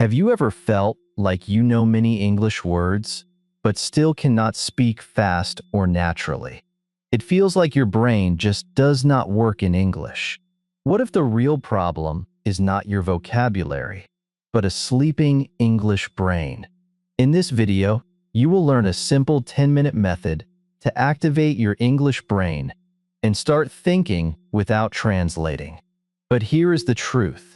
Have you ever felt like you know many English words, but still cannot speak fast or naturally? It feels like your brain just does not work in English. What if the real problem is not your vocabulary, but a sleeping English brain? In this video, you will learn a simple 10-minute method to activate your English brain and start thinking without translating. But here is the truth.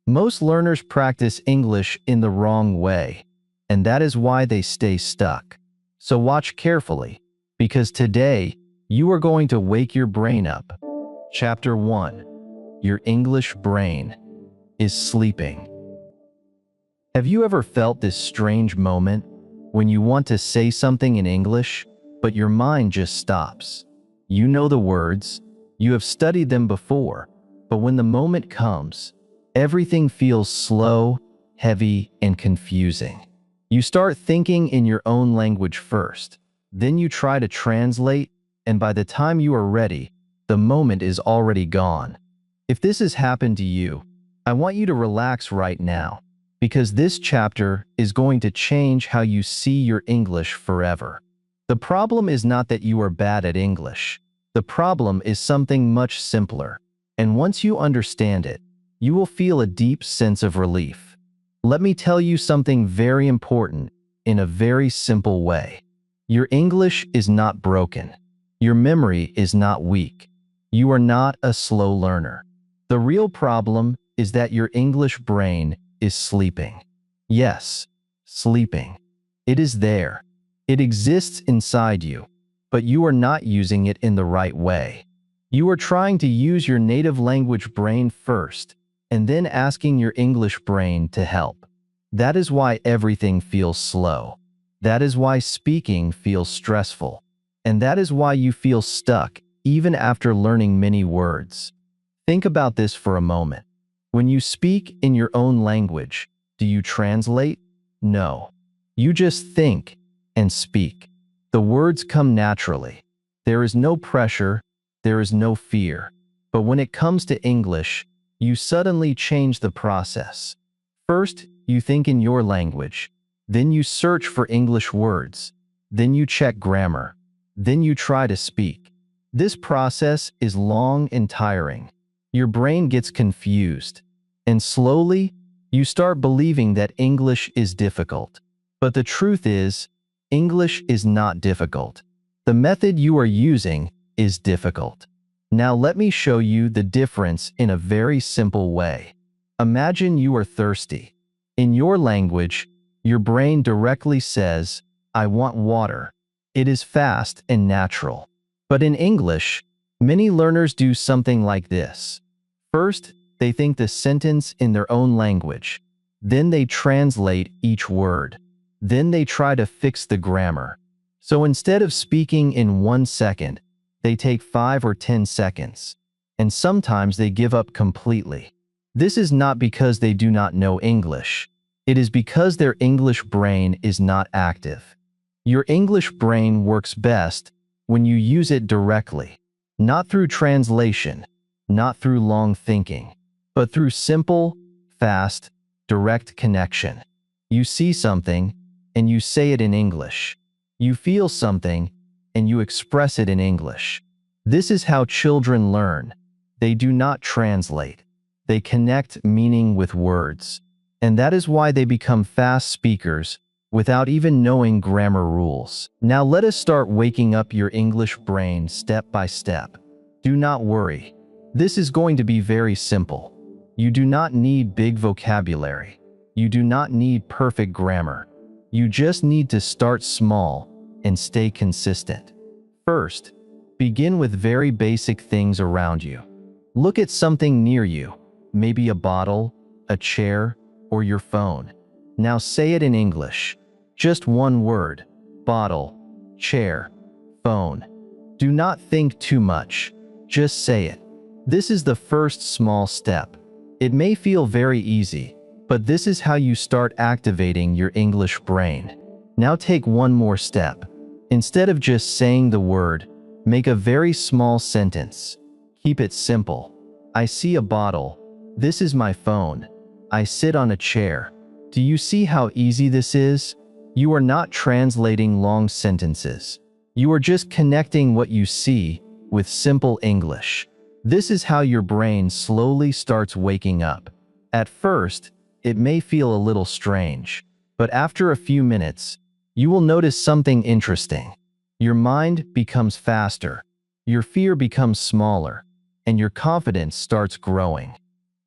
Most learners practice English in the wrong way, and that is why they stay stuck. So watch carefully, because today you are going to wake your brain up. Chapter 1. Your English brain is sleeping. Have you ever felt this strange moment when you want to say something in English, but your mind just stops? You know the words, you have studied them before, but when the moment comes, everything feels slow, heavy, and confusing. You start thinking in your own language first, then you try to translate, and by the time you are ready, the moment is already gone. If this has happened to you, I want you to relax right now, because this chapter is going to change how you see your English forever. The problem is not that you are bad at English. The problem is something much simpler, and once you understand it, you will feel a deep sense of relief. Let me tell you something very important in a very simple way. Your English is not broken. Your memory is not weak. You are not a slow learner. The real problem is that your English brain is sleeping. Yes, sleeping. It is there. It exists inside you, but you are not using it in the right way. You are trying to use your native language brain first, and then asking your English brain to help. That is why everything feels slow. That is why speaking feels stressful. And that is why you feel stuck even after learning many words. Think about this for a moment. When you speak in your own language, do you translate? No. You just think and speak. The words come naturally. There is no pressure, there is no fear. But when it comes to English, you suddenly change the process. First, you think in your language. Then you search for English words. Then you check grammar. Then you try to speak. This process is long and tiring. Your brain gets confused. And slowly, you start believing that English is difficult. But the truth is, English is not difficult. The method you are using is difficult. Now let me show you the difference in a very simple way. Imagine you are thirsty. In your language, your brain directly says, "I want water." It is fast and natural. But in English, many learners do something like this. First, they think the sentence in their own language. Then they translate each word. Then they try to fix the grammar. So instead of speaking in 1 second, they take 5 or 10 seconds. And sometimes they give up completely. This is not because they do not know English. It is because their English brain is not active. Your English brain works best when you use it directly, not through translation, not through long thinking, but through simple, fast, direct connection. You see something, and you say it in English. You feel something, and you express it in English. This is how children learn. They do not translate. They connect meaning with words. And that is why they become fast speakers without even knowing grammar rules. Now let us start waking up your English brain step by step. Do not worry. This is going to be very simple. You do not need big vocabulary. You do not need perfect grammar. You just need to start small and stay consistent. First, begin with very basic things around you. Look at something near you, maybe a bottle, a chair, or your phone. Now say it in English. Just one word: bottle, chair, phone. Do not think too much. Just say it. This is the first small step. It may feel very easy, but this is how you start activating your English brain. Now take one more step. Instead of just saying the word, make a very small sentence. Keep it simple. I see a bottle. This is my phone. I sit on a chair. Do you see how easy this is? You are not translating long sentences. You are just connecting what you see with simple English. This is how your brain slowly starts waking up. At first, it may feel a little strange, but after a few minutes, you will notice something interesting. Your mind becomes faster, your fear becomes smaller, and your confidence starts growing.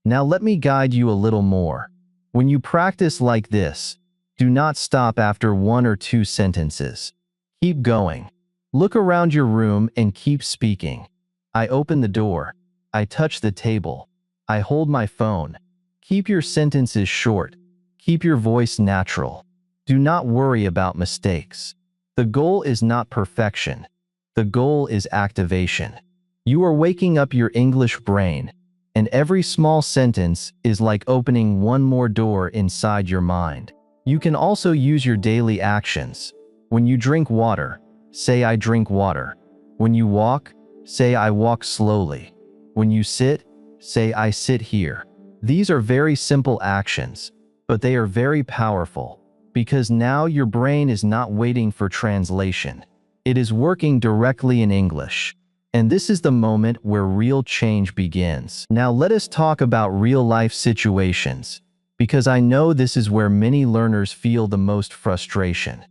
Now let me guide you a little more. When you practice like this, do not stop after 1 or 2 sentences. Keep going. Look around your room and keep speaking. I open the door. I touch the table. I hold my phone. Keep your sentences short. Keep your voice natural. Do not worry about mistakes. The goal is not perfection. The goal is activation. You are waking up your English brain, and every small sentence is like opening one more door inside your mind. You can also use your daily actions. When you drink water, say I drink water. When you walk, say I walk slowly. When you sit, say I sit here. These are very simple actions, but they are very powerful, because now your brain is not waiting for translation. It is working directly in English. And this is the moment where real change begins. Now let us talk about real-life situations, because I know this is where many learners feel the most frustration.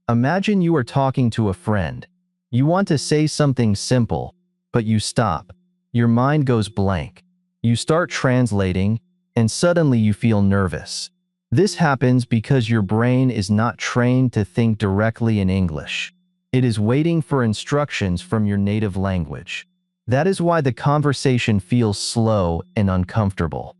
Imagine you are talking to a friend. You want to say something simple, but you stop. Your mind goes blank. You start translating, and suddenly you feel nervous. This happens because your brain is not trained to think directly in English. It is waiting for instructions from your native language. That is why the conversation feels slow and uncomfortable.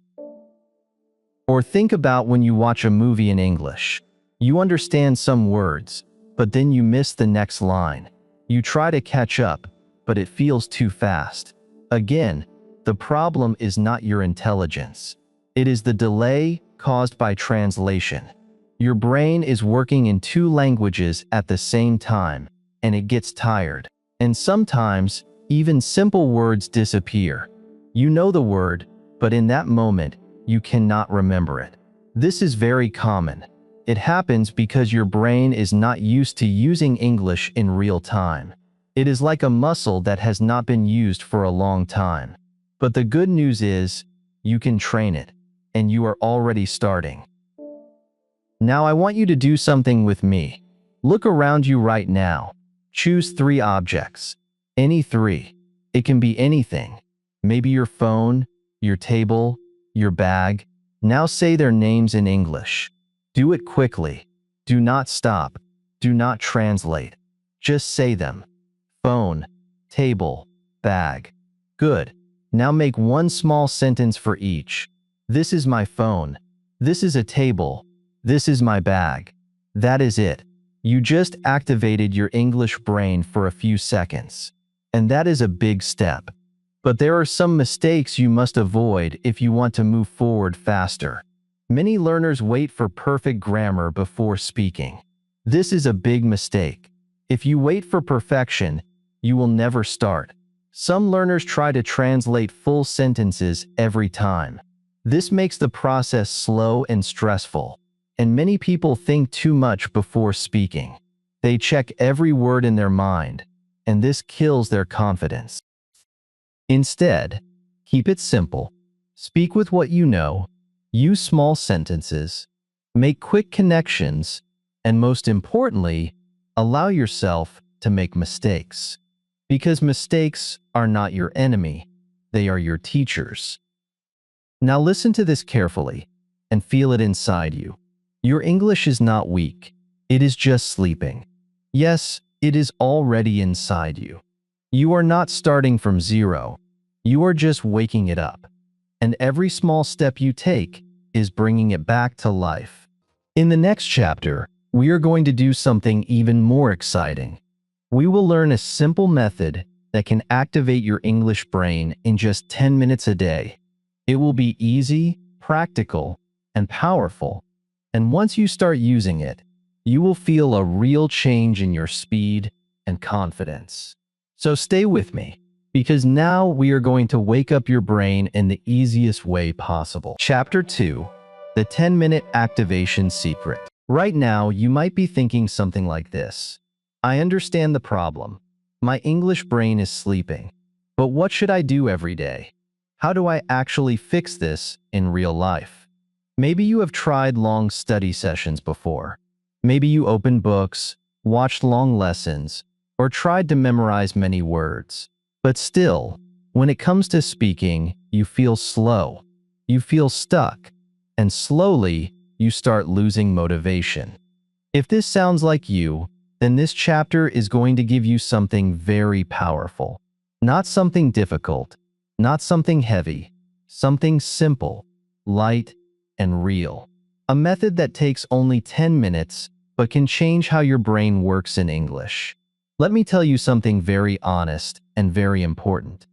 Or think about when you watch a movie in English. You understand some words, but then you miss the next line. You try to catch up, but it feels too fast. Again, the problem is not your intelligence. It is the delay caused by translation. Your brain is working in 2 languages at the same time, and it gets tired. And sometimes, even simple words disappear. You know the word, but in that moment, you cannot remember it. This is very common. It happens because your brain is not used to using English in real time. It is like a muscle that has not been used for a long time. But the good news is, you can train it, and you are already starting. Now I want you to do something with me. Look around you right now. Choose 3 objects. Any 3. It can be anything. Maybe your phone, your table, your bag. Now say their names in English. Do it quickly. Do not stop. Do not translate. Just say them. Phone, table, bag. Good. Now make 1 small sentence for each. This is my phone. This is a table. This is my bag. That is it. You just activated your English brain for a few seconds. And that is a big step. But there are some mistakes you must avoid if you want to move forward faster. Many learners wait for perfect grammar before speaking. This is a big mistake. If you wait for perfection, you will never start. Some learners try to translate full sentences every time. This makes the process slow and stressful. And many people think too much before speaking. They check every word in their mind, and this kills their confidence. Instead, keep it simple. Speak with what you know, use small sentences, make quick connections, and most importantly, allow yourself to make mistakes. Because mistakes are not your enemy, they are your teachers. Now listen to this carefully and feel it inside you. Your English is not weak. It is just sleeping. Yes, it is already inside you. You are not starting from zero. You are just waking it up. And every small step you take is bringing it back to life. In the next chapter, we are going to do something even more exciting. We will learn a simple method that can activate your English brain in just 10 minutes a day. It will be easy, practical, and powerful. And once you start using it, you will feel a real change in your speed and confidence. So stay with me, because now we are going to wake up your brain in the easiest way possible. Chapter 2: the 10-minute activation secret. Right now, you might be thinking something like this. I understand the problem. My English brain is sleeping. But what should I do every day? How do I actually fix this in real life? Maybe you have tried long study sessions before. Maybe you opened books, watched long lessons, or tried to memorize many words. But still, when it comes to speaking, you feel slow. You feel stuck. And slowly, you start losing motivation. If this sounds like you, then this chapter is going to give you something very powerful. Not something difficult, not something heavy, something simple, light, and real. A method that takes only 10 minutes, but can change how your brain works in English. Let me tell you something very honest and very important.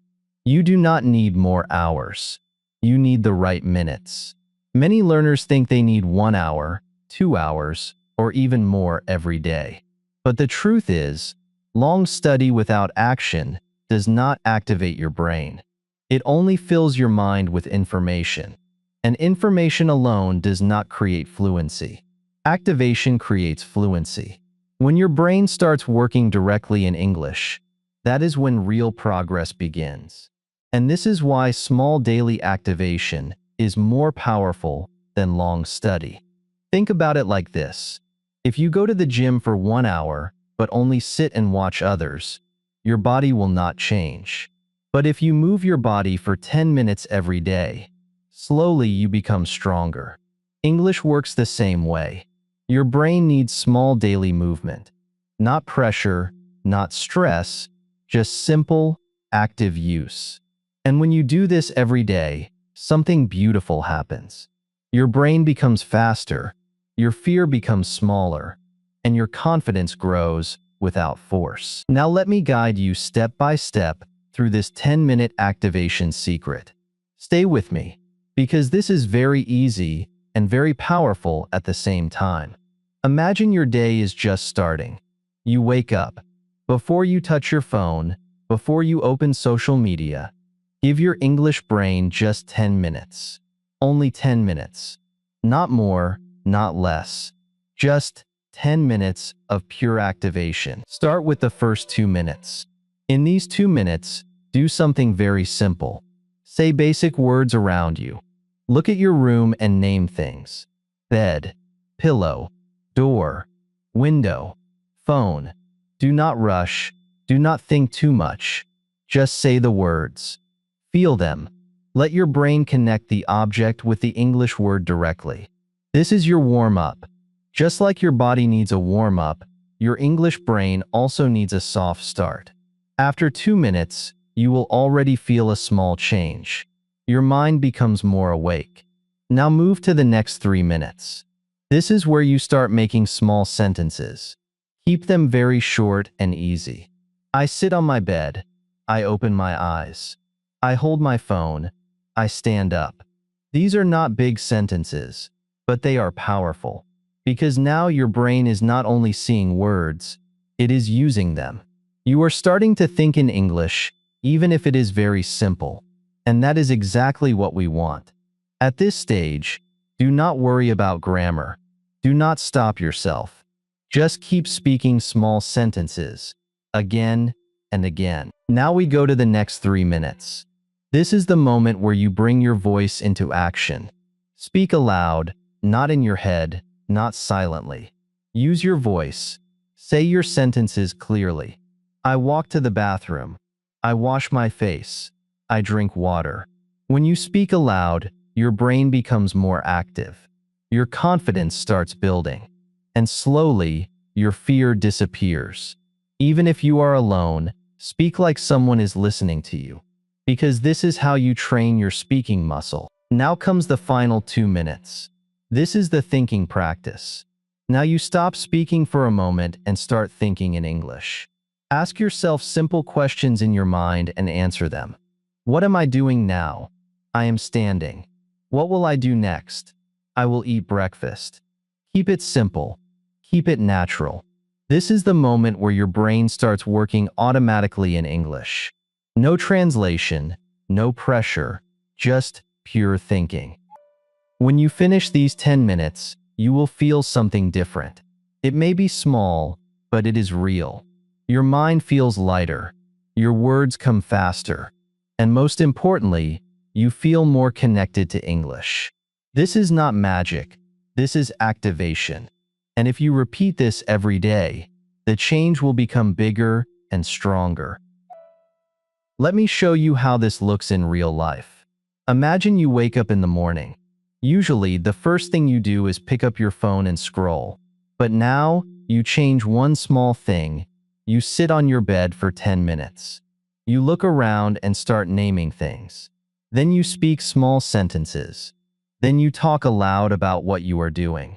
You do not need more hours. You need the right minutes. Many learners think they need 1 hour, 2 hours, or even more every day. But the truth is, long study without action does not activate your brain. It only fills your mind with information. And information alone does not create fluency. Activation creates fluency. When your brain starts working directly in English, that is when real progress begins. And this is why small daily activation is more powerful than long study. Think about it like this. If you go to the gym for 1 hour, but only sit and watch others, your body will not change. But if you move your body for 10 minutes every day, slowly you become stronger. English works the same way. Your brain needs small daily movement. Not pressure, not stress, just simple, active use. And when you do this every day, something beautiful happens. Your brain becomes faster, your fear becomes smaller, and your confidence grows without force. Now let me guide you step by step through this 10-minute activation secret. Stay with me, because this is very easy and very powerful at the same time. Imagine your day is just starting. You wake up. Before you touch your phone, before you open social media, give your English brain just 10 minutes. Only 10 minutes. Not more, not less. Just 10 minutes of pure activation. Start with the first 2 minutes. In these 2 minutes, do something very simple. Say basic words around you. Look at your room and name things. Bed, pillow, door, window, phone. Do not rush. Do not think too much. Just say the words. Feel them. Let your brain connect the object with the English word directly. This is your warm-up. Just like your body needs a warm-up, your English brain also needs a soft start. After 2 minutes, you will already feel a small change. Your mind becomes more awake. Now move to the next 3 minutes. This is where you start making small sentences. Keep them very short and easy. I sit on my bed. I open my eyes. I hold my phone. I stand up. These are not big sentences, but they are powerful. Because now your brain is not only seeing words, it is using them. You are starting to think in English, even if it is very simple. And that is exactly what we want. At this stage, do not worry about grammar. Do not stop yourself. Just keep speaking small sentences, again and again. Now we go to the next 3 minutes. This is the moment where you bring your voice into action. Speak aloud, not in your head, not silently. Use your voice. Say your sentences clearly. I walk to the bathroom. I wash my face. I drink water. When you speak aloud, your brain becomes more active. Your confidence starts building. And slowly, your fear disappears. Even if you are alone, speak like someone is listening to you. Because this is how you train your speaking muscle. Now comes the final 2 minutes. This is the thinking practice. Now you stop speaking for a moment and start thinking in English. Ask yourself simple questions in your mind and answer them. What am I doing now? I am standing. What will I do next? I will eat breakfast. Keep it simple. Keep it natural. This is the moment where your brain starts working automatically in English. No translation, no pressure, just pure thinking. When you finish these 10 minutes, you will feel something different. It may be small, but it is real. Your mind feels lighter, your words come faster, and most importantly, you feel more connected to English. This is not magic, this is activation. And if you repeat this every day, the change will become bigger and stronger. Let me show you how this looks in real life. Imagine you wake up in the morning. Usually, the first thing you do is pick up your phone and scroll. But now, you change one small thing. You sit on your bed for 10 minutes. You look around and start naming things. Then you speak small sentences. Then you talk aloud about what you are doing.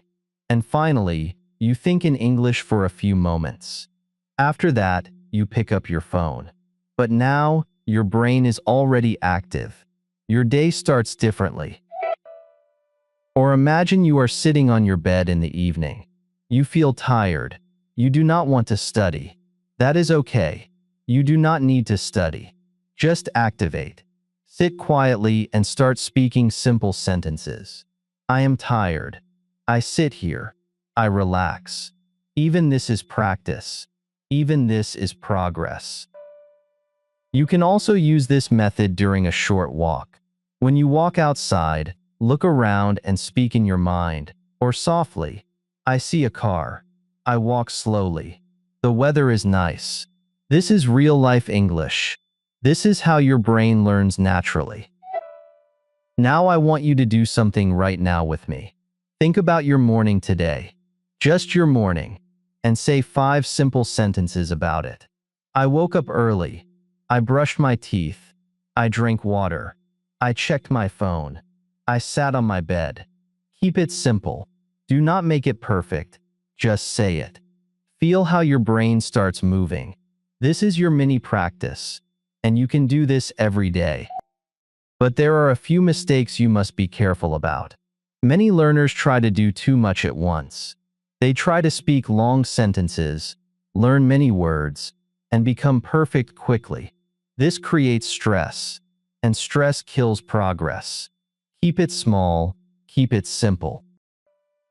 And finally, you think in English for a few moments. After that, you pick up your phone. But now, your brain is already active. Your day starts differently. Or imagine you are sitting on your bed in the evening. You feel tired. You do not want to study. That is okay. You do not need to study. Just activate. Sit quietly and start speaking simple sentences. I am tired. I sit here. I relax. Even this is practice. Even this is progress. You can also use this method during a short walk. When you walk outside, look around and speak in your mind, or softly. I see a car. I walk slowly. The weather is nice. This is real-life English. This is how your brain learns naturally. Now I want you to do something right now with me. Think about your morning today. Just your morning. And say 5 simple sentences about it. I woke up early. I brushed my teeth. I drank water. I checked my phone. I sat on my bed. Keep it simple. Do not make it perfect. Just say it. Feel how your brain starts moving. This is your mini practice, and you can do this every day. But there are a few mistakes you must be careful about. Many learners try to do too much at once. They try to speak long sentences, learn many words, and become perfect quickly. This creates stress, and stress kills progress. Keep it small, keep it simple.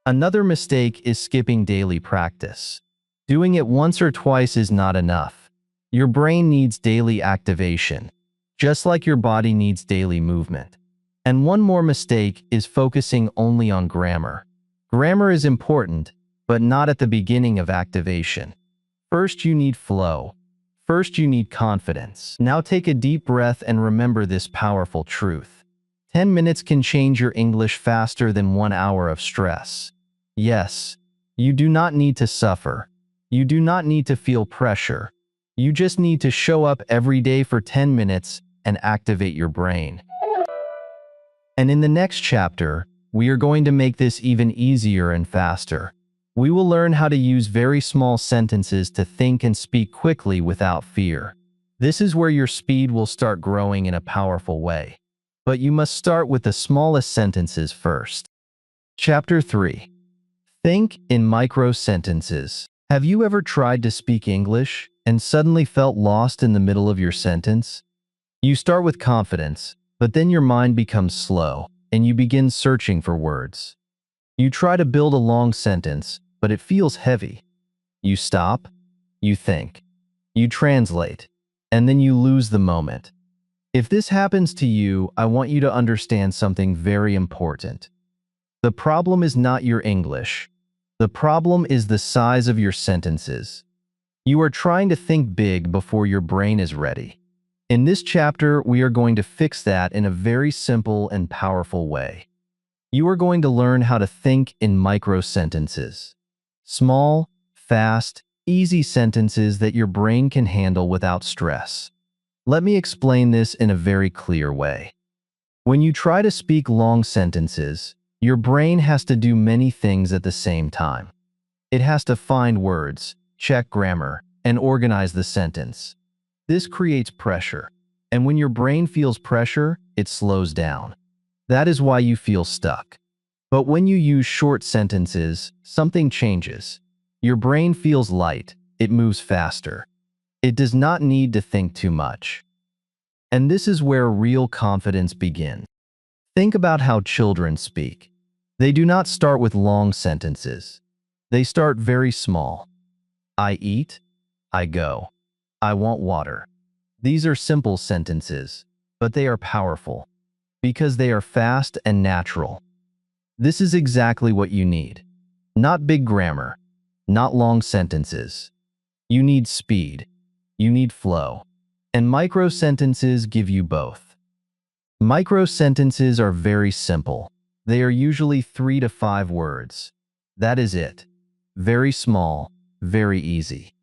Another mistake is skipping daily practice. Doing it once or twice is not enough. Your brain needs daily activation, just like your body needs daily movement. And one more mistake is focusing only on grammar. Grammar is important, but not at the beginning of activation. First, you need flow. First, you need confidence. Now take a deep breath and remember this powerful truth. 10 minutes can change your English faster than 1 hour of stress. Yes, you do not need to suffer. You do not need to feel pressure. You just need to show up every day for 10 minutes and activate your brain. And in the next chapter, we are going to make this even easier and faster. We will learn how to use very small sentences to think and speak quickly without fear. This is where your speed will start growing in a powerful way. But you must start with the smallest sentences first. Chapter 3. Think in micro-sentences. Have you ever tried to speak English and suddenly felt lost in the middle of your sentence? You start with confidence, but then your mind becomes slow, and you begin searching for words. You try to build a long sentence, but it feels heavy. You stop, you think, you translate, and then you lose the moment. If this happens to you, I want you to understand something very important. The problem is not your English. The problem is the size of your sentences. You are trying to think big before your brain is ready. In this chapter, we are going to fix that in a very simple and powerful way. You are going to learn how to think in micro-sentences. Small, fast, easy sentences that your brain can handle without stress. Let me explain this in a very clear way. When you try to speak long sentences, your brain has to do many things at the same time. It has to find words, check grammar, and organize the sentence. This creates pressure, and when your brain feels pressure, it slows down. That is why you feel stuck. But when you use short sentences, something changes. Your brain feels light, it moves faster. It does not need to think too much. And this is where real confidence begins. Think about how children speak. They do not start with long sentences. They start very small. I eat, I go, I want water. These are simple sentences, but they are powerful because they are fast and natural. This is exactly what you need. Not big grammar, not long sentences. You need speed. You need flow. And micro sentences give you both. Micro sentences are very simple. They are usually 3 to 5 words. That is it. Very small, very easy.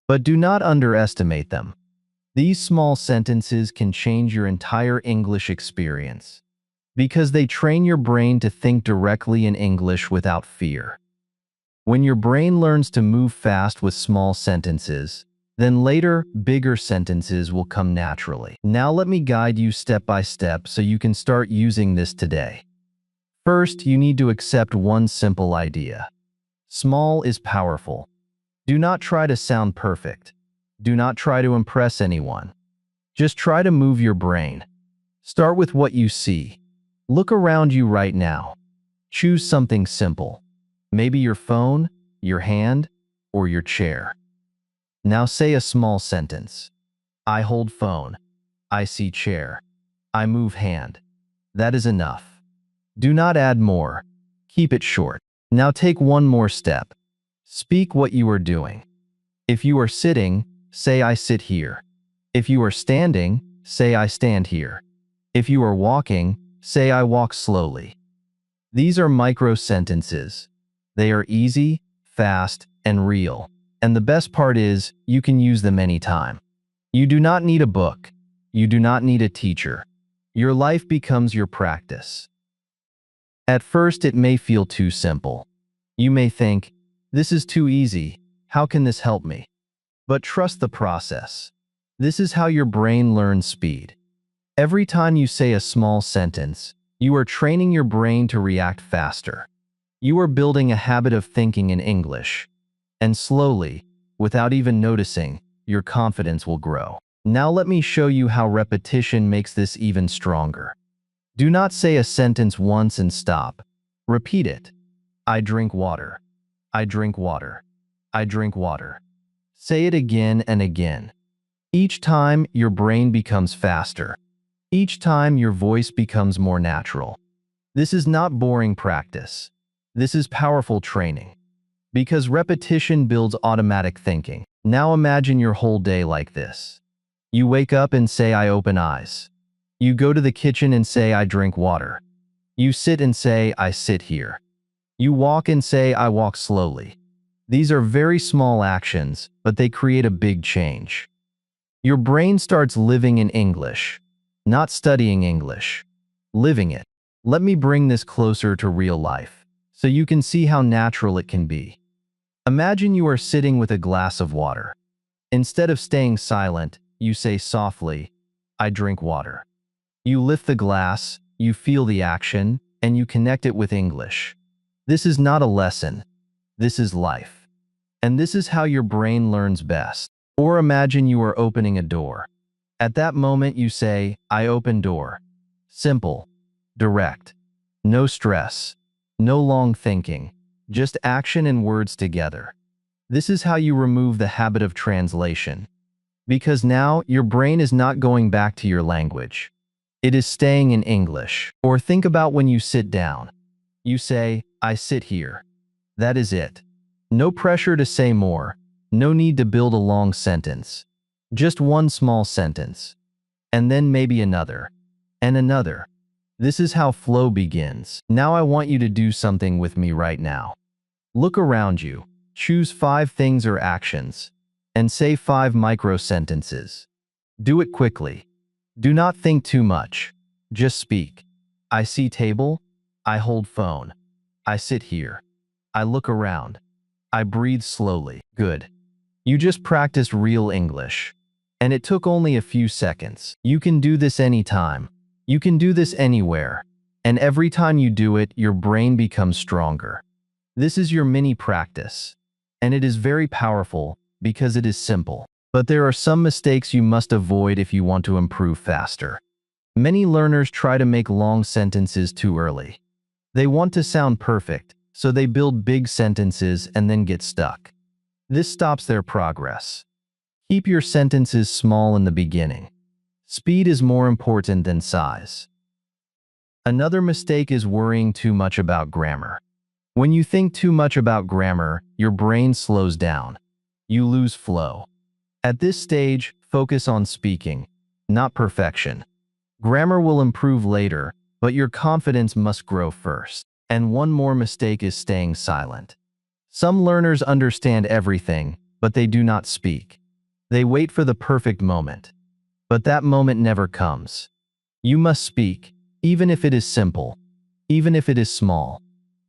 But do not underestimate them. These small sentences can change your entire English experience because they train your brain to think directly in English without fear. When your brain learns to move fast with small sentences, then later, bigger sentences will come naturally. Now let me guide you step by step so you can start using this today. First, you need to accept one simple idea. Small is powerful. Do not try to sound perfect. Do not try to impress anyone. Just try to move your brain. Start with what you see. Look around you right now. Choose something simple. Maybe your phone, your hand, or your chair. Now say a small sentence. I hold phone. I see chair. I move hand. That is enough. Do not add more. Keep it short. Now take one more step. Speak what you are doing. If you are sitting, say I sit here. If you are standing, say I stand here. If you are walking, say I walk slowly. These are micro sentences. They are easy, fast, and real. And the best part is, you can use them anytime. You do not need a book. You do not need a teacher. Your life becomes your practice. At first, it may feel too simple. You may think, this is too easy. How can this help me? But trust the process. This is how your brain learns speed. Every time you say a small sentence, you are training your brain to react faster. You are building a habit of thinking in English. And slowly, without even noticing, your confidence will grow. Now let me show you how repetition makes this even stronger. Do not say a sentence once and stop. Repeat it. I drink water. I drink water. I drink water. Say it again and again. Each time, your brain becomes faster. Each time, your voice becomes more natural. This is not boring practice. This is powerful training. Because repetition builds automatic thinking. Now imagine your whole day like this. You wake up and say, I open eyes. You go to the kitchen and say, I drink water. You sit and say, I sit here. You walk and say, I walk slowly. These are very small actions, but they create a big change. Your brain starts living in English, not studying English, living it. Let me bring this closer to real life, so you can see how natural it can be. Imagine you are sitting with a glass of water. Instead of staying silent, you say softly, I drink water. You lift the glass, you feel the action, and you connect it with English. This is not a lesson. This is life. And this is how your brain learns best. Or imagine you are opening a door. At that moment you say, I open door. Simple. Direct. No stress. No long thinking. Just action and words together. This is how you remove the habit of translation. Because now, your brain is not going back to your language. It is staying in English. Or think about when you sit down. You say, I sit here. That is it. No pressure to say more. No need to build a long sentence. Just one small sentence. And then maybe another. And another. This is how flow begins. Now I want you to do something with me right now. Look around you. Choose 5 things or actions. And say 5 micro sentences. Do it quickly. Do not think too much. Just speak. I see table. I hold phone. I sit here. I look around. I breathe slowly. Good. You just practiced real English. And it took only a few seconds. You can do this anytime. You can do this anywhere. And every time you do it, your brain becomes stronger. This is your mini practice. And it is very powerful because it is simple. But there are some mistakes you must avoid if you want to improve faster. Many learners try to make long sentences too early. They want to sound perfect, so they build big sentences and then get stuck. This stops their progress. Keep your sentences small in the beginning. Speed is more important than size. Another mistake is worrying too much about grammar. When you think too much about grammar, your brain slows down. You lose flow. At this stage, focus on speaking, not perfection. Grammar will improve later, but your confidence must grow first. And one more mistake is staying silent. Some learners understand everything, but they do not speak. They wait for the perfect moment. But that moment never comes. You must speak, even if it is simple, even if it is small.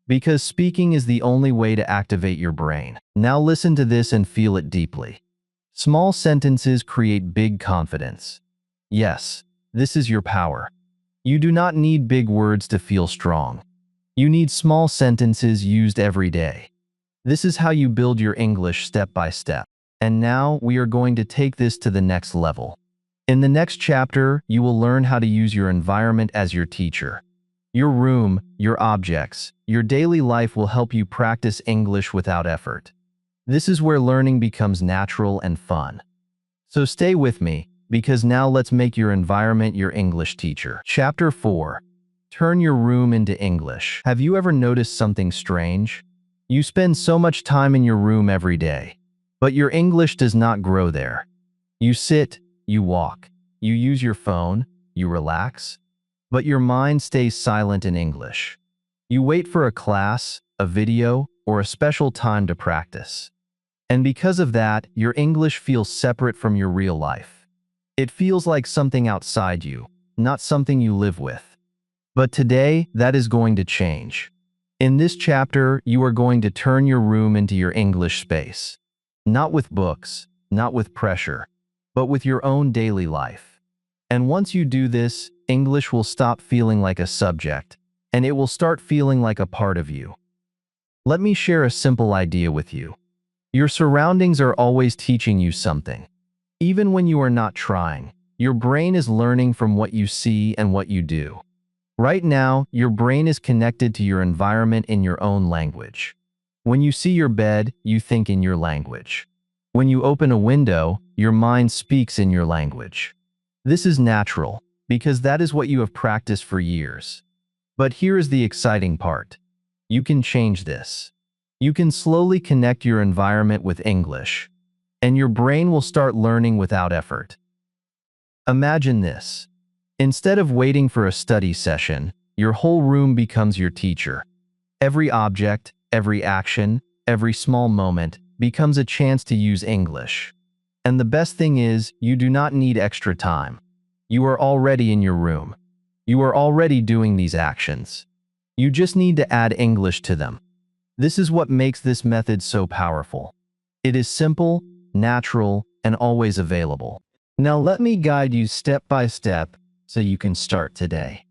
Because speaking is the only way to activate your brain. Now listen to this and feel it deeply. Small sentences create big confidence. Yes, this is your power. You do not need big words to feel strong. You need small sentences used every day. This is how you build your English step by step. And now we are going to take this to the next level. In the next chapter, you will learn how to use your environment as your teacher. Your room, your objects, your daily life will help you practice English without effort. This is where learning becomes natural and fun. So stay with me, because now let's make your environment your English teacher. Chapter 4. Turn your room into English. Have you ever noticed something strange? You spend so much time in your room every day, but your English does not grow there. You sit, you walk, you use your phone, you relax, but your mind stays silent in English. You wait for a class, a video, or a special time to practice. And because of that, your English feels separate from your real life. It feels like something outside you, not something you live with. But today, that is going to change. In this chapter, you are going to turn your room into your English space. Not with books, not with pressure, but with your own daily life. And once you do this, English will stop feeling like a subject, and it will start feeling like a part of you. Let me share a simple idea with you. Your surroundings are always teaching you something. Even when you are not trying, your brain is learning from what you see and what you do. Right now, your brain is connected to your environment in your own language. When you see your bed, you think in your language. When you open a window, your mind speaks in your language. This is natural, because that is what you have practiced for years. But here is the exciting part. You can change this. You can slowly connect your environment with English, and your brain will start learning without effort. Imagine this. Instead of waiting for a study session, your whole room becomes your teacher. Every object, every action, every small moment becomes a chance to use English. And the best thing is, you do not need extra time. You are already in your room. You are already doing these actions. You just need to add English to them. This is what makes this method so powerful. It is simple, natural, and always available. Now let me guide you step by step so you can start today.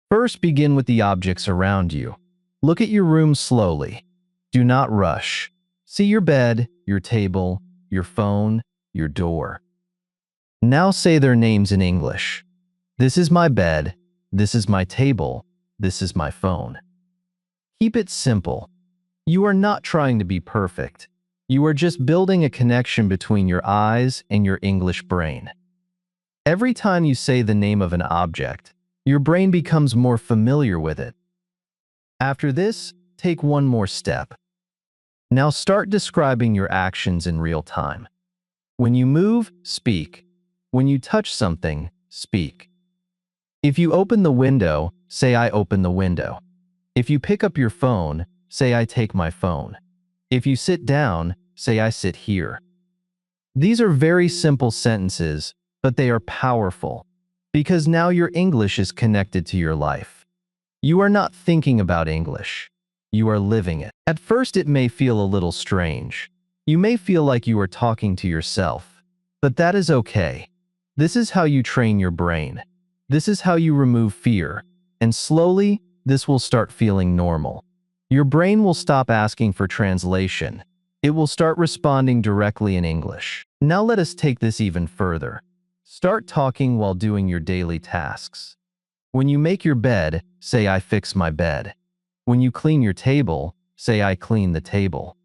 First, begin with the objects around you. Look at your room slowly. Do not rush. See your bed, your table, your phone, your door. Now say their names in English. This is my bed. This is my table. This is my phone. Keep it simple. You are not trying to be perfect. You are just building a connection between your eyes and your English brain. Every time you say the name of an object, your brain becomes more familiar with it. After this, take one more step. Now start describing your actions in real time. When you move, speak. When you touch something, speak. If you open the window, say I open the window. If you pick up your phone, say I take my phone. If you sit down, say I sit here. These are very simple sentences, but they are powerful, because now your English is connected to your life. You are not thinking about English. You are living it. At first, it may feel a little strange. You may feel like you are talking to yourself, but that is okay. This is how you train your brain. This is how you remove fear, and slowly, this will start feeling normal. Your brain will stop asking for translation. It will start responding directly in English. Now let us take this even further. Start talking while doing your daily tasks. When you make your bed, say I fix my bed. When you clean your table, say I clean the table.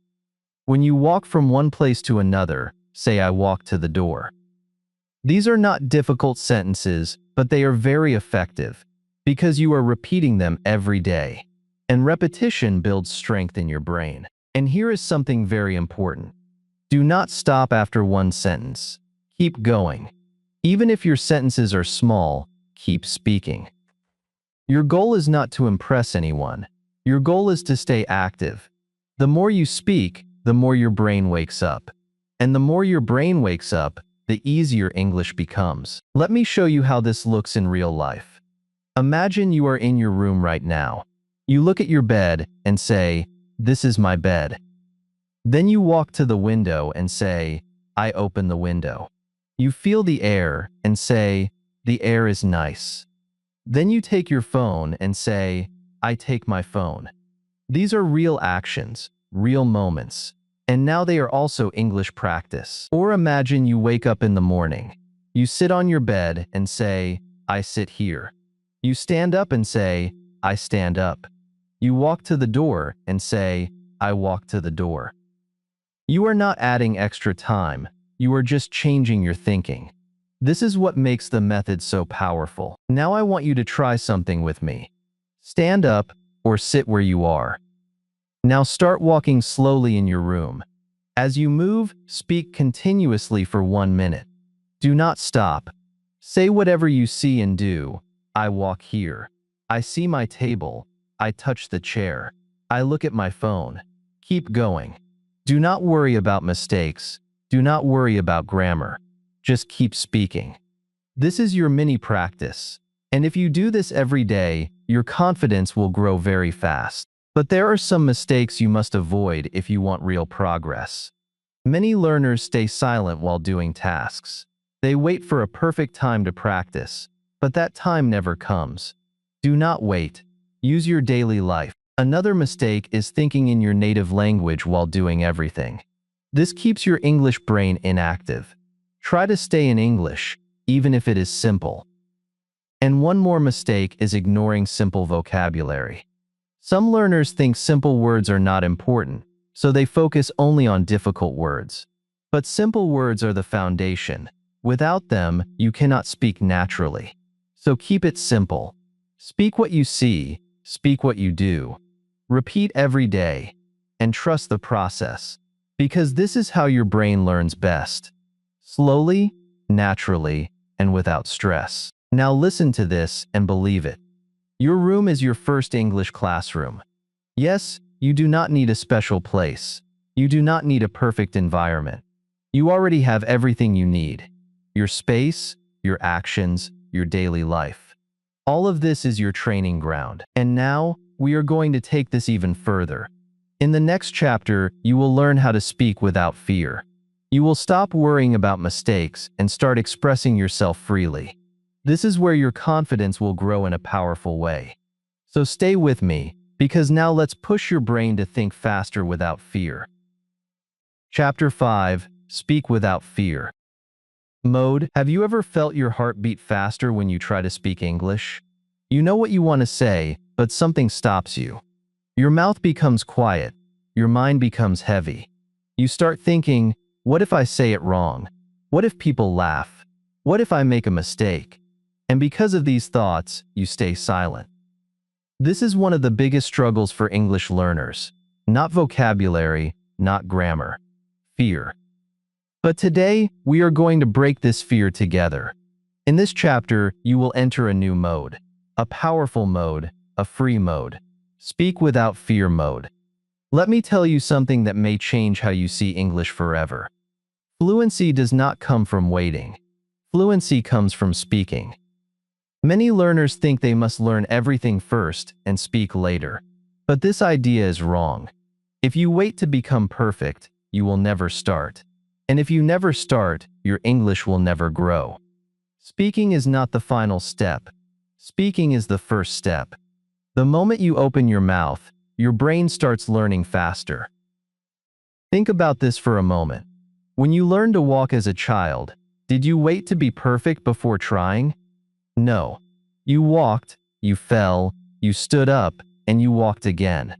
When you walk from one place to another, say I walk to the door. These are not difficult sentences, but they are very effective because you are repeating them every day. And repetition builds strength in your brain. And here is something very important. Do not stop after one sentence. Keep going. Even if your sentences are small, keep speaking. Your goal is not to impress anyone. Your goal is to stay active. The more you speak, the more your brain wakes up. And the more your brain wakes up, the easier English becomes. Let me show you how this looks in real life. Imagine you are in your room right now. You look at your bed and say, "This is my bed." Then you walk to the window and say, "I open the window." You feel the air and say, "The air is nice." Then you take your phone and say, "I take my phone." These are real actions, real moments, and now they are also English practice. Or imagine you wake up in the morning. You sit on your bed and say, "I sit here." You stand up and say, "I stand up." You walk to the door and say, "I walk to the door." You are not adding extra time, you are just changing your thinking. This is what makes the method so powerful. Now I want you to try something with me. Stand up or sit where you are. Now start walking slowly in your room. As you move, speak continuously for 1 minute. Do not stop. Say whatever you see and do. I walk here. I see my table. I touch the chair. I look at my phone. Keep going. Do not worry about mistakes. Do not worry about grammar. Just keep speaking. This is your mini practice. And if you do this every day, your confidence will grow very fast. But there are some mistakes you must avoid if you want real progress. Many learners stay silent while doing tasks. They wait for a perfect time to practice, but that time never comes. Do not wait. Use your daily life. Another mistake is thinking in your native language while doing everything. This keeps your English brain inactive. Try to stay in English, even if it is simple. And one more mistake is ignoring simple vocabulary. Some learners think simple words are not important, so they focus only on difficult words. But simple words are the foundation. Without them, you cannot speak naturally. So keep it simple. Speak what you see, speak what you do. Repeat every day, and trust the process. Because this is how your brain learns best. Slowly, naturally, and without stress. Now listen to this and believe it. Your room is your first English classroom. Yes, you do not need a special place. You do not need a perfect environment. You already have everything you need. Your space, your actions, your daily life. All of this is your training ground. And now, we are going to take this even further. In the next chapter, you will learn how to speak without fear. You will stop worrying about mistakes and start expressing yourself freely. This is where your confidence will grow in a powerful way. So stay with me, because now let's push your brain to think faster without fear. Chapter 5. Speak without fear. Mode. Have you ever felt your heart beat faster when you try to speak English? You know what you want to say, but something stops you. Your mouth becomes quiet. Your mind becomes heavy. You start thinking, what if I say it wrong? What if people laugh? What if I make a mistake? And because of these thoughts, you stay silent. This is one of the biggest struggles for English learners. Not vocabulary, not grammar. Fear. But today, we are going to break this fear together. In this chapter, you will enter a new mode. A powerful mode, a free mode. Speak without fear mode. Let me tell you something that may change how you see English forever. Fluency does not come from waiting. Fluency comes from speaking. Many learners think they must learn everything first and speak later. But this idea is wrong. If you wait to become perfect, you will never start. And if you never start, your English will never grow. Speaking is not the final step. Speaking is the first step. The moment you open your mouth, your brain starts learning faster. Think about this for a moment. When you learned to walk as a child, did you wait to be perfect before trying? No. You walked, you fell, you stood up, and you walked again.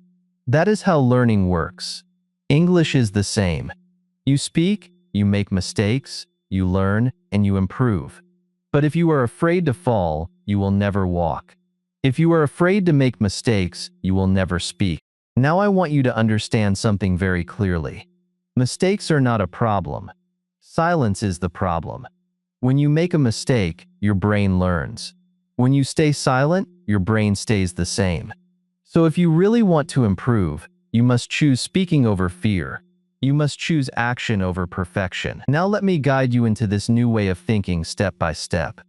That is how learning works. English is the same. You speak, you make mistakes, you learn, and you improve. But if you are afraid to fall, you will never walk. If you are afraid to make mistakes, you will never speak. Now I want you to understand something very clearly. Mistakes are not a problem. Silence is the problem. When you make a mistake, your brain learns. When you stay silent, your brain stays the same. So if you really want to improve, you must choose speaking over fear. You must choose action over perfection. Now let me guide you into this new way of thinking step by step.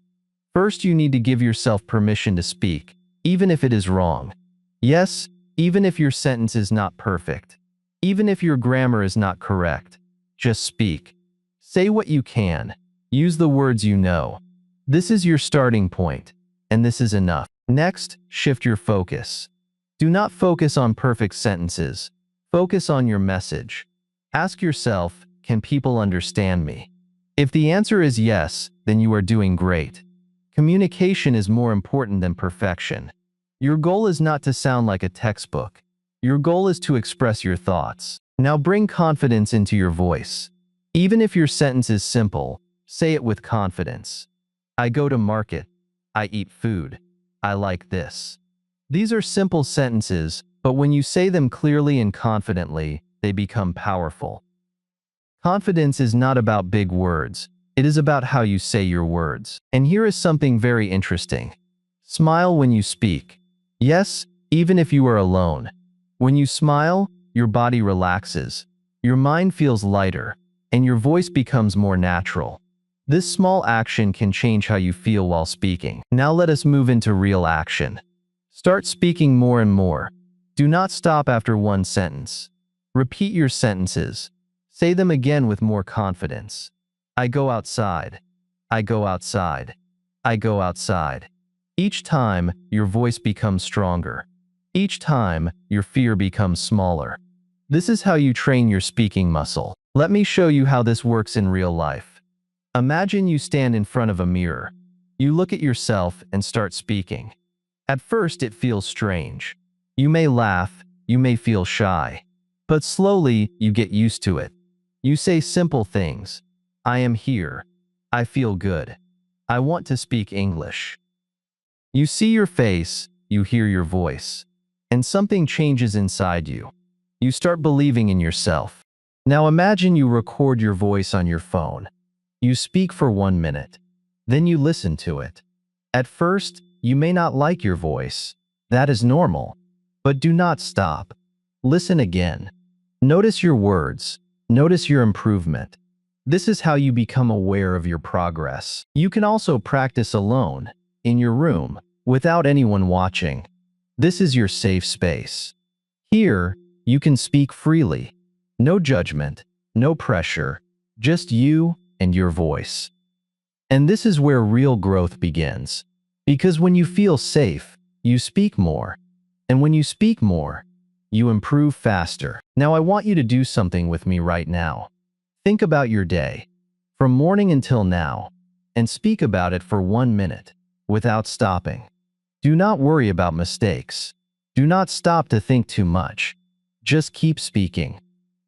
First, you need to give yourself permission to speak, even if it is wrong. Yes, even if your sentence is not perfect. Even if your grammar is not correct. Just speak. Say what you can. Use the words you know. This is your starting point, and this is enough. Next, shift your focus. Do not focus on perfect sentences. Focus on your message. Ask yourself, can people understand me? If the answer is yes, then you are doing great. Communication is more important than perfection. Your goal is not to sound like a textbook. Your goal is to express your thoughts. Now bring confidence into your voice. Even if your sentence is simple, say it with confidence. I go to market. I eat food. I like this. These are simple sentences, but when you say them clearly and confidently, they become powerful. Confidence is not about big words. It is about how you say your words. And here is something very interesting. Smile when you speak. Yes, even if you are alone. When you smile, your body relaxes, your mind feels lighter, and your voice becomes more natural. This small action can change how you feel while speaking. Now let us move into real action. Start speaking more and more. Do not stop after one sentence. Repeat your sentences. Say them again with more confidence. I go outside. I go outside. I go outside. Each time, your voice becomes stronger. Each time, your fear becomes smaller. This is how you train your speaking muscle. Let me show you how this works in real life. Imagine you stand in front of a mirror. You look at yourself and start speaking. At first, it feels strange. You may laugh, you may feel shy. But slowly, you get used to it. You say simple things. I am here. I feel good. I want to speak English. You see your face, you hear your voice, and something changes inside you. You start believing in yourself. Now imagine you record your voice on your phone. You speak for 1 minute. Then you listen to it. At first, you may not like your voice. That is normal. But do not stop. Listen again. Notice your words. Notice your improvement. This is how you become aware of your progress. You can also practice alone, in your room, without anyone watching. This is your safe space. Here, you can speak freely. No judgment, no pressure, just you and your voice. And this is where real growth begins. Because when you feel safe, you speak more. And when you speak more, you improve faster. Now I want you to do something with me right now. Think about your day, from morning until now, and speak about it for 1 minute, without stopping. Do not worry about mistakes. Do not stop to think too much. Just keep speaking.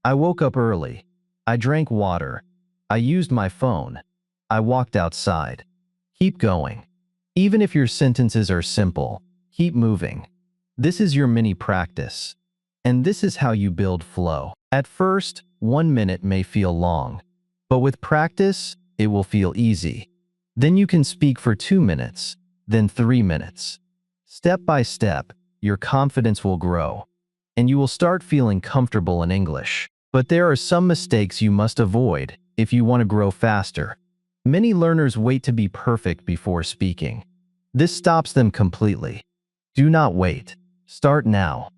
I woke up early. I drank water. I used my phone. I walked outside. Keep going. Even if your sentences are simple, keep moving. This is your mini practice. And this is how you build flow. At first, 1 minute may feel long, but with practice, it will feel easy. Then you can speak for 2 minutes, then 3 minutes. Step by step, your confidence will grow, and you will start feeling comfortable in English. But there are some mistakes you must avoid if you want to grow faster. Many learners wait to be perfect before speaking. This stops them completely. Do not wait. Start now.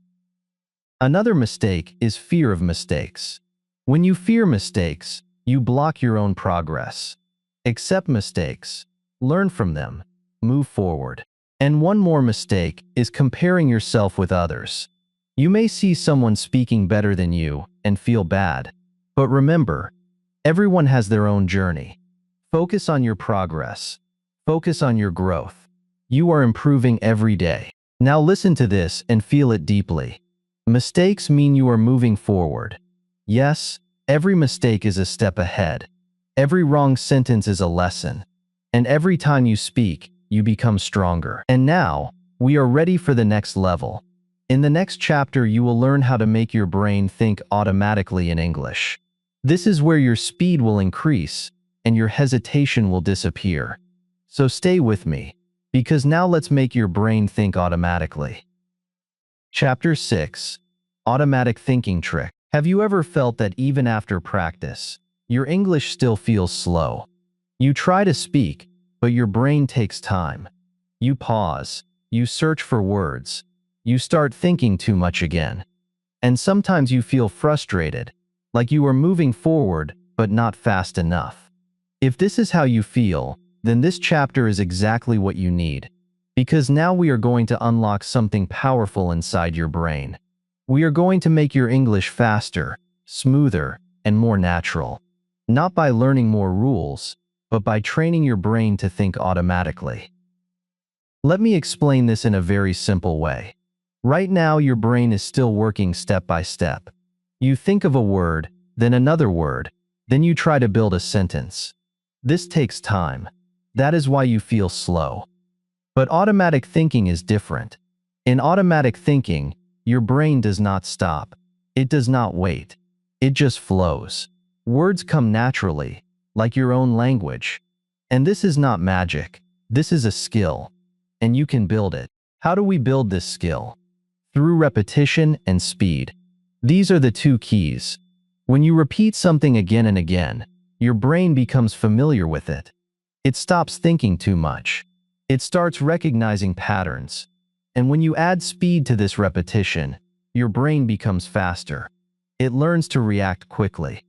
Another mistake is fear of mistakes. When you fear mistakes, you block your own progress. Accept mistakes. Learn from them. Move forward. And one more mistake is comparing yourself with others. You may see someone speaking better than you and feel bad. But remember, everyone has their own journey. Focus on your progress. Focus on your growth. You are improving every day. Now listen to this and feel it deeply. Mistakes mean you are moving forward. Yes, every mistake is a step ahead. Every wrong sentence is a lesson. And every time you speak, you become stronger. And now, we are ready for the next level. In the next chapter, you will learn how to make your brain think automatically in English. This is where your speed will increase and your hesitation will disappear. So stay with me, because now let's make your brain think automatically. Chapter 6. Automatic Thinking Trick. Have you ever felt that even after practice, your English still feels slow? You try to speak, but your brain takes time. You pause, you search for words, you start thinking too much again. And sometimes you feel frustrated, like you are moving forward, but not fast enough. If this is how you feel, then this chapter is exactly what you need. Because now we are going to unlock something powerful inside your brain. We are going to make your English faster, smoother, and more natural. Not by learning more rules, but by training your brain to think automatically. Let me explain this in a very simple way. Right now, your brain is still working step by step. You think of a word, then another word, then you try to build a sentence. This takes time. That is why you feel slow. But automatic thinking is different. In automatic thinking, your brain does not stop. It does not wait. It just flows. Words come naturally, like your own language. And this is not magic. This is a skill. And you can build it. How do we build this skill? Through repetition and speed. These are the two keys. When you repeat something again and again, your brain becomes familiar with it. It stops thinking too much. It starts recognizing patterns. And when you add speed to this repetition, your brain becomes faster. It learns to react quickly.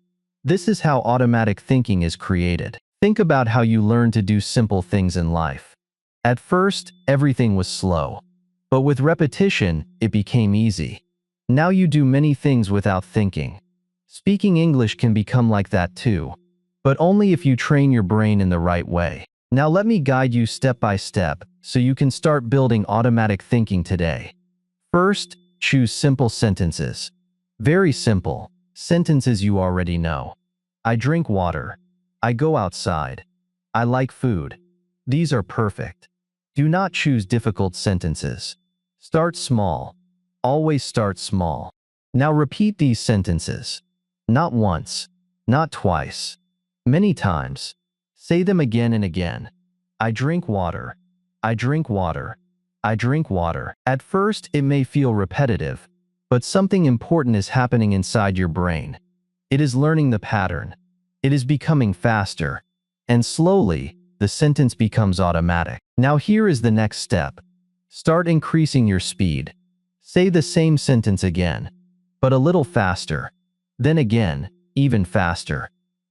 This is how automatic thinking is created. Think about how you learn to do simple things in life. At first, everything was slow. But with repetition, it became easy. Now you do many things without thinking. Speaking English can become like that too. But only if you train your brain in the right way. Now let me guide you step by step so you can start building automatic thinking today. First, choose simple sentences. Very simple. Sentences you already know. I drink water. I go outside. I like food. These are perfect. Do not choose difficult sentences. Start small. Always start small. Now repeat these sentences. Not once. Not twice. Many times. Say them again and again. I drink water. I drink water. I drink water. At first, it may feel repetitive, but something important is happening inside your brain. It is learning the pattern. It is becoming faster. And slowly, the sentence becomes automatic. Now here is the next step. Start increasing your speed. Say the same sentence again, but a little faster. Then again, even faster.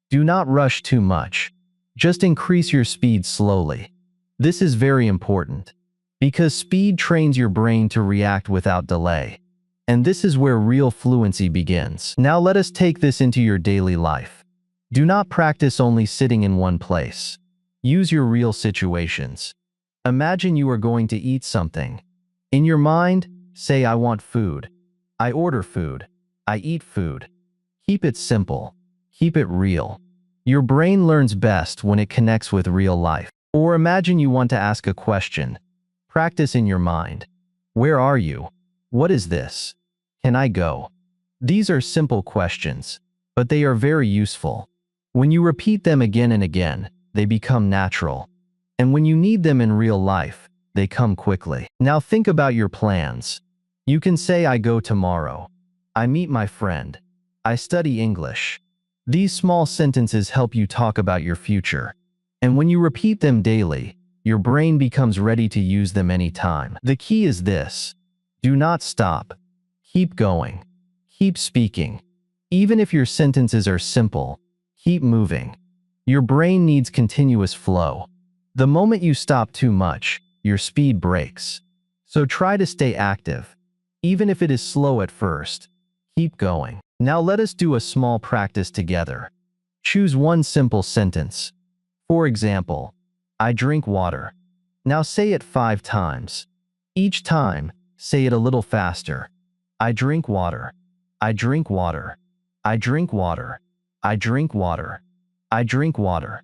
Do not rush too much. Just increase your speed slowly. This is very important, because speed trains your brain to react without delay. And this is where real fluency begins. Now let us take this into your daily life. Do not practice only sitting in one place. Use your real situations. Imagine you are going to eat something. In your mind, say I want food. I order food. I eat food. Keep it simple. Keep it real. Your brain learns best when it connects with real life. Or imagine you want to ask a question. Practice in your mind. Where are you? What is this? Can I go? These are simple questions, but they are very useful. When you repeat them again and again, they become natural. And when you need them in real life, they come quickly. Now think about your plans. You can say I go tomorrow. I meet my friend. I study English. These small sentences help you talk about your future. And when you repeat them daily, your brain becomes ready to use them anytime. The key is this. Do not stop. Keep going. Keep speaking. Even if your sentences are simple, keep moving. Your brain needs continuous flow. The moment you stop too much, your speed breaks. So try to stay active. Even if it is slow at first, keep going. Now let us do a small practice together. Choose one simple sentence. For example, I drink water. Now say it 5 times. Each time, say it a little faster. I drink water. I drink water. I drink water. I drink water. I drink water.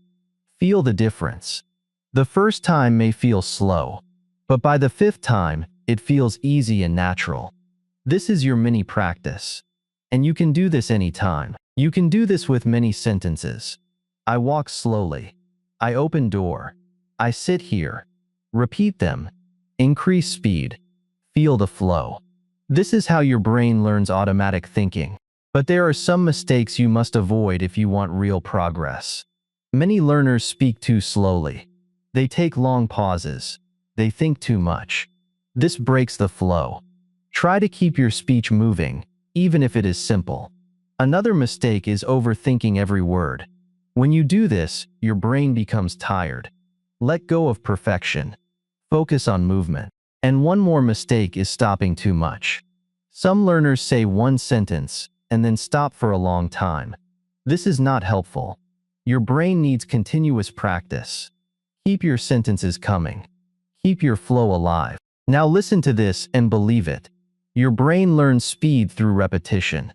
Feel the difference. The first time may feel slow, but by the 5th time, it feels easy and natural. This is your mini practice. And you can do this anytime. You can do this with many sentences. I walk slowly. I open door. I sit here. Repeat them. Increase speed. Feel the flow. This is how your brain learns automatic thinking. But there are some mistakes you must avoid if you want real progress. Many learners speak too slowly. They take long pauses. They think too much. This breaks the flow. Try to keep your speech moving, even if it is simple. Another mistake is overthinking every word. When you do this, your brain becomes tired. Let go of perfection. Focus on movement. And one more mistake is stopping too much. Some learners say one sentence and then stop for a long time. This is not helpful. Your brain needs continuous practice. Keep your sentences coming. Keep your flow alive. Now listen to this and believe it. Your brain learns speed through repetition.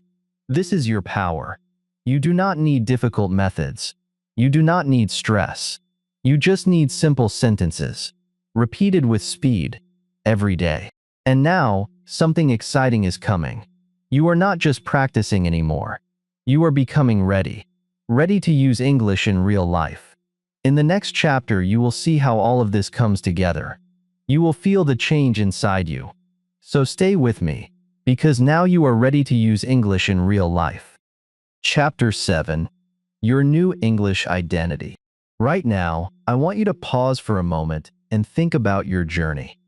This is your power. You do not need difficult methods. You do not need stress. You just need simple sentences, repeated with speed, every day. And now, something exciting is coming. You are not just practicing anymore. You are becoming ready. Ready to use English in real life. In the next chapter, you will see how all of this comes together. You will feel the change inside you. So stay with me, because now you are ready to use English in real life. Chapter 7. Your new English identity. Right now, I want you to pause for a moment and think about your journey.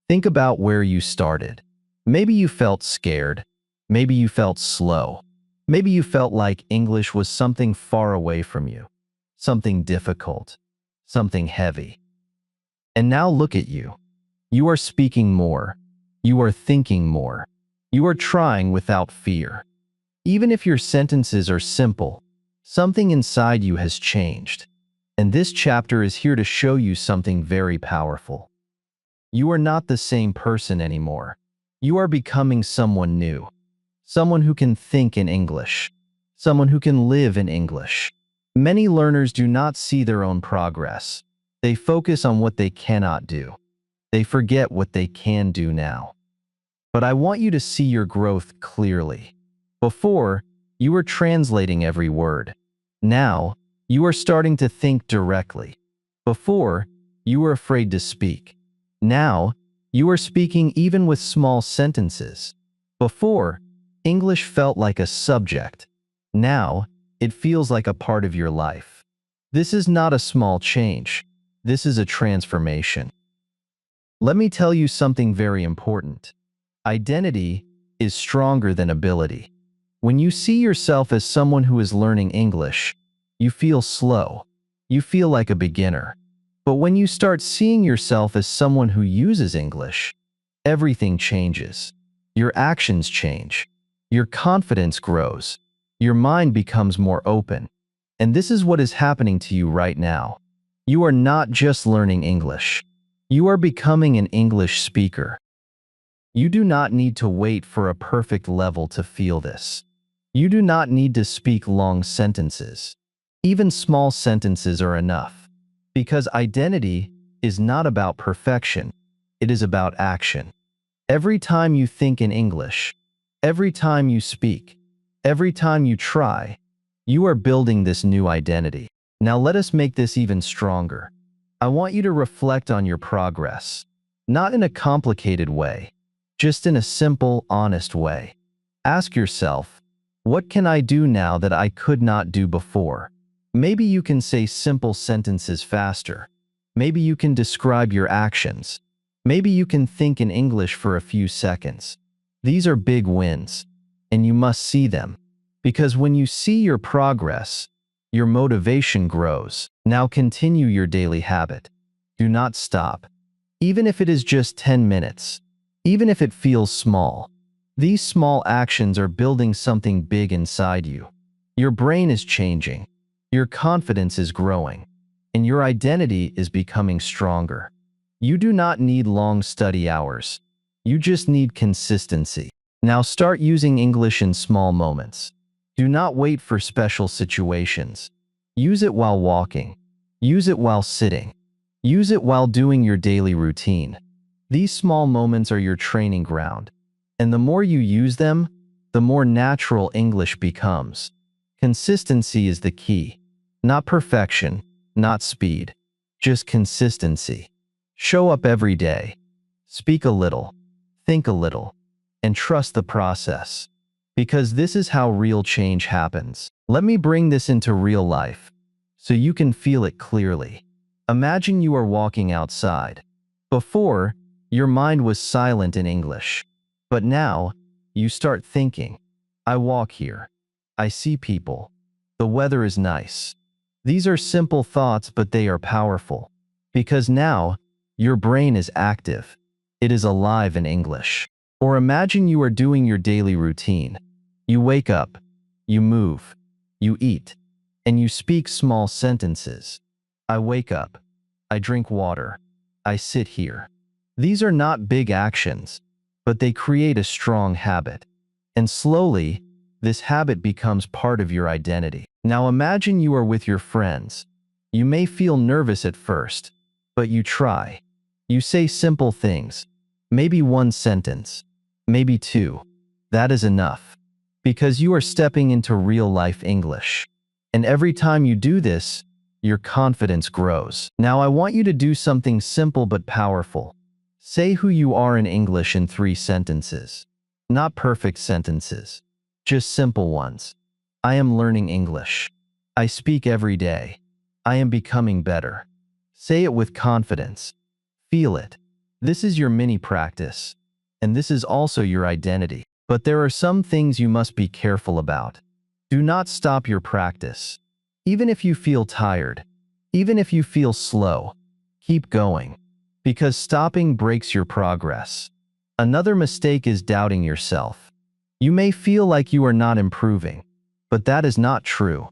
Think about where you started. Maybe you felt scared. Maybe you felt slow. Maybe you felt like English was something far away from you, something difficult, something heavy. And now look at you. You are speaking more. You are thinking more. You are trying without fear. Even if your sentences are simple, something inside you has changed. And this chapter is here to show you something very powerful. You are not the same person anymore. You are becoming someone new. Someone who can think in English. Someone who can live in English. Many learners do not see their own progress. They focus on what they cannot do. They forget what they can do now. But I want you to see your growth clearly. Before, you were translating every word. Now, you are starting to think directly. Before, you were afraid to speak. Now, you are speaking even with small sentences. Before, English felt like a subject. Now, it feels like a part of your life. This is not a small change. This is a transformation. Let me tell you something very important. Identity is stronger than ability. When you see yourself as someone who is learning English, you feel slow. You feel like a beginner. But when you start seeing yourself as someone who uses English, everything changes. Your actions change. Your confidence grows. Your mind becomes more open. And this is what is happening to you right now. You are not just learning English. You are becoming an English speaker. You do not need to wait for a perfect level to feel this. You do not need to speak long sentences. Even small sentences are enough. Because identity is not about perfection. It is about action. Every time you think in English, every time you speak, every time you try, you are building this new identity. Now let us make this even stronger. I want you to reflect on your progress. Not in a complicated way, just in a simple, honest way. Ask yourself, what can I do now that I could not do before? Maybe you can say simple sentences faster. Maybe you can describe your actions. Maybe you can think in English for a few seconds. These are big wins, and you must see them. Because when you see your progress, your motivation grows. Now continue your daily habit. Do not stop. Even if it is just 10 minutes. Even if it feels small. These small actions are building something big inside you. Your brain is changing. Your confidence is growing. And your identity is becoming stronger. You do not need long study hours. You just need consistency. Now start using English in small moments. Do not wait for special situations. Use it while walking. Use it while sitting. Use it while doing your daily routine. These small moments are your training ground. And the more you use them, the more natural English becomes. Consistency is the key. Not perfection, not speed, just consistency. Show up every day. Speak a little, think a little, and trust the process. Because this is how real change happens. Let me bring this into real life, so you can feel it clearly. Imagine you are walking outside. Before, your mind was silent in English. But now, you start thinking, I walk here. I see people. The weather is nice. These are simple thoughts, but they are powerful. Because now, your brain is active. It is alive in English. Or imagine you are doing your daily routine. You wake up, you move, you eat, and you speak small sentences. I wake up. I drink water. I sit here. These are not big actions, but they create a strong habit. And slowly, this habit becomes part of your identity. Now imagine you are with your friends. You may feel nervous at first, but you try. You say simple things. Maybe one sentence. Maybe two. That is enough. Because you are stepping into real-life English. And every time you do this, your confidence grows. Now I want you to do something simple but powerful. Say who you are in English in 3 sentences. Not perfect sentences. Just simple ones. I am learning English. I speak every day. I am becoming better. Say it with confidence. Feel it. This is your mini practice. And this is also your identity. But there are some things you must be careful about. Do not stop your practice. Even if you feel tired, even if you feel slow, keep going. Because stopping breaks your progress. Another mistake is doubting yourself. You may feel like you are not improving, but that is not true.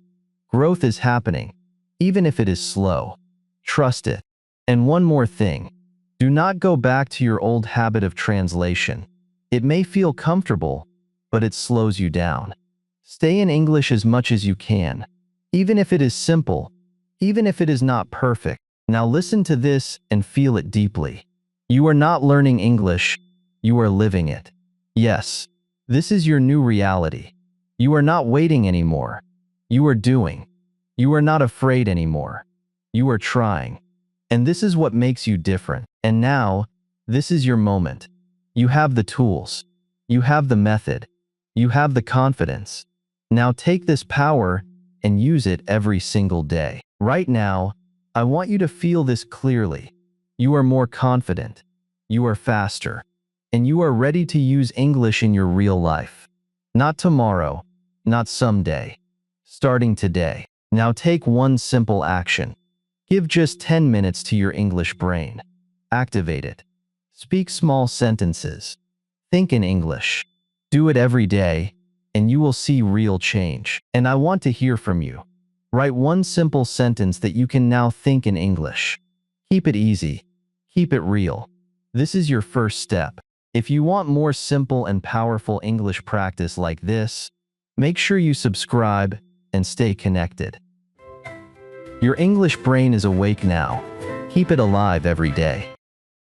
Growth is happening, even if it is slow. Trust it. And one more thing. Do not go back to your old habit of translation. It may feel comfortable, but it slows you down. Stay in English as much as you can, even if it is simple, even if it is not perfect. Now listen to this and feel it deeply. You are not learning English, you are living it. Yes, this is your new reality. You are not waiting anymore. You are doing. You are not afraid anymore. You are trying. And this is what makes you different. And now, this is your moment. You have the tools. You have the method. You have the confidence. Now take this power and use it every single day. Right now, I want you to feel this clearly. You are more confident. You are faster. And you are ready to use English in your real life. Not tomorrow, not someday. Starting today. Now take one simple action. Give just 10 minutes to your English brain. Activate it. Speak small sentences. Think in English. Do it every day, and you will see real change. And I want to hear from you. Write one simple sentence that you can now think in English. Keep it easy. Keep it real. This is your first step. If you want more simple and powerful English practice like this, make sure you subscribe and stay connected. Your English brain is awake now. Keep it alive every day.